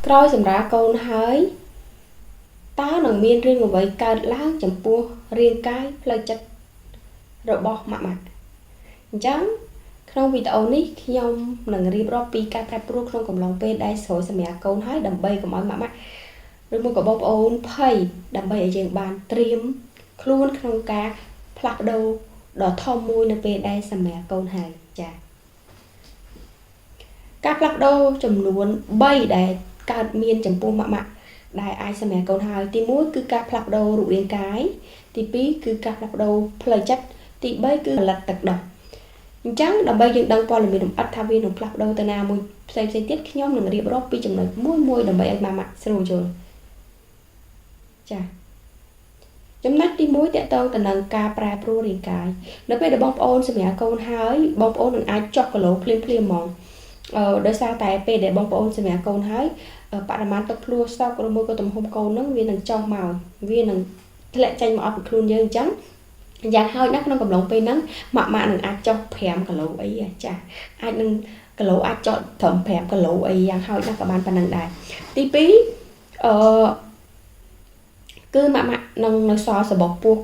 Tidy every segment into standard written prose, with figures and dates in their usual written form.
ក្រោយសម្រាប់កូនហើយតើនឹងមានរឿងអ្វីកើតឡើងចំពោះរាងកាយផ្លូវចិត្តរបស់ម៉ាក់អញ្ចឹងក្នុងវីដេអូនេះខ្ញុំនឹងរៀបរាប់ពីការប្រែប្រួលក្នុងកំឡុងពេលដែលស្រោចសម្រាប់កូនហើយដើម្បីកុំឲ្យម៉ាក់ឬមកក៏បងប្អូនភ័យដើម្បីឲ្យយើងបានត្រៀមខ្លួនក្នុងការផ្លាស់ប្ដូរដ៏ធំមួយនៅពេលដែលសម្រាប់កូនហើយចា៎ការផ្លាស់ប្ដូរចំនួន3ដែលកើតមានចំពោះម៉ាក់ដែលអាចសម្រាប់កូនហើយទី1គឺការផ្លាស់ប្ដូររូបរាងកាយទី2គឺការផ្លាស់ប្ដូរផ្លូវចិត្តទី3គឺផលិតទឹកដោះអញ្ចឹងដើម្បីយើងដឹងព័ត៌មានលម្អិតថាវានឹងផ្លាស់ប្ដូរទៅណាមួយផ្សេងទៀតខ្ញុំនឹងរៀបរាប់ពីចំណុចមួយដើម្បីឲ្យម៉ាក់ស្រួលយល់ចា៎ចំណុចទី1តកតងទៅនឹងការប្រែប្រួលរាងកាយនៅពេលដែលបងប្អូនសម្រាប់កូនហើយបងប្អូននឹងអាចចុះគីឡូភ្លាមហ្មងដោយសារតែពេលដែលបងប្អូនសម្រាប់កូនហើយបរិមាណទឹកភ្លោះស្តុកឬមួយក៏ទំហំកូននឹងវានឹងចុះមកវានឹងធ្លាក់ចេញមកអស់ពីខ្លួនយើងអញ្ចឹងយ៉ាងហោចណាស់ក្នុងកំឡុងពេលហ្នឹងម៉ាក់នឹងអាចចុះ5គីឡូអីចាអាចនឹងគីឡូអាចចុះត្រឹម5គីឡូអីយ៉ាងហោចណាស់ក៏បានប៉ុណ្ណឹងដែរទី2គឺម៉ាក់នឹងនៅសល់សបកពោះ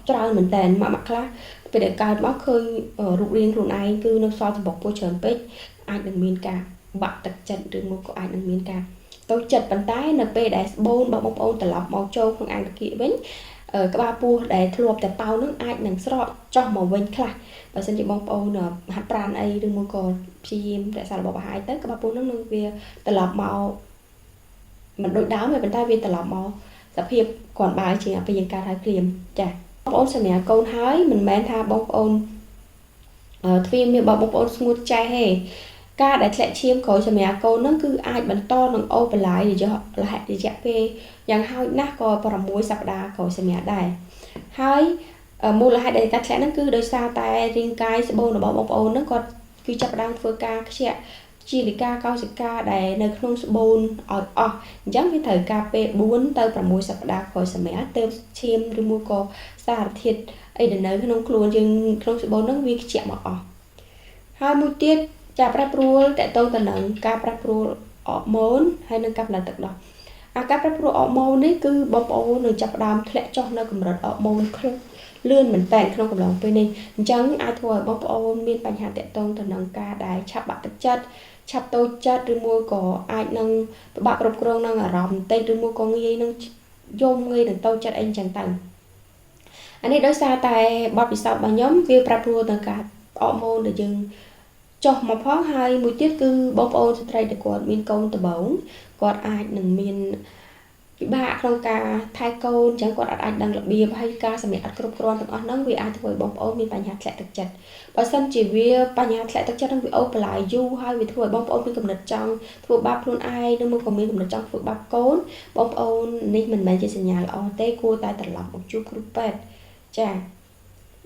ច្រើនមែនតើម៉ាក់ខ្លះពេលដែលកើតមកឃើញរូបរាងខ្លួនឯងគឺនៅសល់សបកពោះច្រើនពេកអាចនឹងមានការបាក់ទឹកចិត្តឬមកក៏អាចនឹងមានការតូចចិត្តប៉ុន្តែនៅពេលដែលស្បូនបងប្អូនត្រឡប់មកចូលក្នុងអាងតាគៀកវិញក្បាលពោះដែលធ្លាប់តែតោនឹងអាចនឹងស្រកចុះមកវិញខ្លះបើសិនជាបងប្អូនហាត់ប្រាណអីឬមកក៏ព្យាយាមរក្សារបបអាហារទៅក្បាលពោះនឹងវាត្រឡប់មកមិនដូចដើមទេប៉ុន្តែវាត្រឡប់មកសភាពគ្រាន់បើជាពេលយើងកើតហើយព្រាមចា៎បងប្អូនសម្រាប់កូនហើយមិនមែនថាបងប្អូនទ្វាមានបងប្អូនស្ងួតចេះទេការដែលធ្លាក់ឈាមក្រោយសម្រាប់កូនហ្នឹងគឺអាចបន្តនឹងអូបន្លាយរយៈពេលយ៉ាងហោចណាស់ក៏6សប្តាហ៍ក្រោយសម្រាប់ដែរហើយមូលហេតុដែលការធ្លាក់ហ្នឹងគឺដោយសារតែរាងកាយស្បូនរបស់បងប្អូនហ្នឹងគាត់គឺចាប់ផ្ដើមធ្វើការខ្ជាក់ជាលិកាកោសិកាដែលនៅក្នុងស្បូនឲ្យអស់អញ្ចឹងវាត្រូវការពេល4ទៅ6សប្តាហ៍ក្រោយសម្រាប់ទៅឈាមឬមួយក៏សារធាតុអីដែលនៅក្នុងខ្លួនយើងក្នុងស្បូនហ្នឹងវាខ្ជាក់មកអស់ហើយមួយទៀតការប្រែប្រួលតកតងទៅនឹងការប្រែប្រួលអរម៉ូនហើយនឹងការផលិតទឹកដោះការប្រែប្រួលអរម៉ូននេះគឺបងប្អូននឹងចាប់ផ្ដើមធ្លាក់ចុះនៅកម្រិតអរម៉ូនលឿនមែនតើក្នុងកំឡុងពេលនេះអញ្ចឹងអាចធ្វើឲ្យបងប្អូនមានបញ្ហាតកតងទៅនឹងការដែលឆាប់បាក់ទឹកចិត្តឆាប់តូចចិត្តឬមួយក៏អាចនឹងពិបាកគ្រប់គ្រងនឹងអារម្មណ៍បន្តិចឬមួយក៏ងាយនឹងយំងាយនឹងតូចចិត្តអីអញ្ចឹងទៅអានេះដោយសារតែបទពិសោធន៍របស់ខ្ញុំវាប្រែប្រួលទៅការអរម៉ូនដែលយើងចុះមកផងហើយមួយទៀតគឺបងប្អូនស្ត្រីដែលគាត់មានកូនដំបូងគាត់អាចនឹងមានពិបាកក្នុងការថែកូនអញ្ចឹងគាត់អាចដឹងរបៀបហើយការសម្រាប់អត់គ្រប់គ្រាន់ទាំងអស់ហ្នឹងវាអាចធ្វើឲ្យបងប្អូនមានបញ្ហាធ្លាក់ទឹកចិត្តបើសិនជាវាបញ្ហាធ្លាក់ទឹកចិត្តហ្នឹងវាអូសបន្លាយយូរហើយវាធ្វើឲ្យបងប្អូនមានគំនិតចង់ធ្វើបាបខ្លួនឯងឬមកក៏មានគំនិតចង់ធ្វើបាបកូនបងប្អូននេះមិនមែនជាសញ្ញាល្អទេគួរតែត្រឡប់មកជួបគ្រូពេទ្យចា៎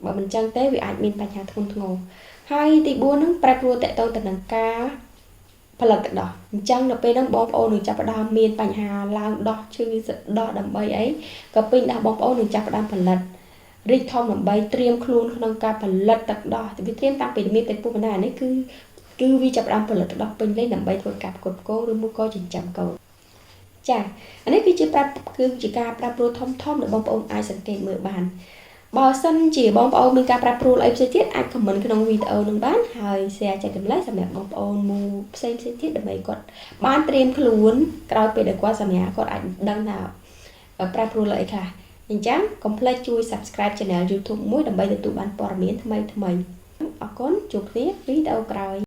បើមិនចឹងទេវាអាចមានបញ្ហាធ្ងន់ធ្ងរហើយទី4ហ្នឹងប្រែប្រួលតកតងទៅនឹងការផលិតទឹកដោះអញ្ចឹងនៅពេលហ្នឹងបងប្អូននឹងចាប់ផ្ដើមមានបញ្ហាឡើងដោះឈឺសឹកដោះដើម្បីអីក៏ពេញដែរបងប្អូននឹងចាប់ផ្ដើមផលិតរីកធំដើម្បីត្រៀមខ្លួនក្នុងការផលិតទឹកដោះវាត្រៀមតាំងពីមានតែពុះបណ្ដានេះគឺវាចាប់ផ្ដើមផលិតទឹកដោះពេញលេញដើម្បីធ្វើការផ្គត់ផ្គង់ឬមួយក៏ចិញ្ចឹមកូនចាអានេះគឺជាការប្រែប្រួលធំដែលបងប្អូនអាចសង្កេតមើលបានបើសិនជាបងប្អូនមានការប្រែប្រួលអីផ្សេងទៀតអាចខមមិនក្នុងវីដេអូនឹងបានហើយ share ចែករំលែកសម្រាប់បងប្អូនមួយផ្សេងទៀតដើម្បីគាត់បានត្រៀមខ្លួនក្រោយពេលដែលគាត់សម្រាប់គាត់អាចដឹងថាប្រែប្រួលអីខ្លះអញ្ចឹងកុំភ្លេចជួយ subscribe channel YouTube មួយដើម្បីទទួលបានព័ត៌មានថ្មីអរគុណជួបគ្នាវីដេអូក្រោយ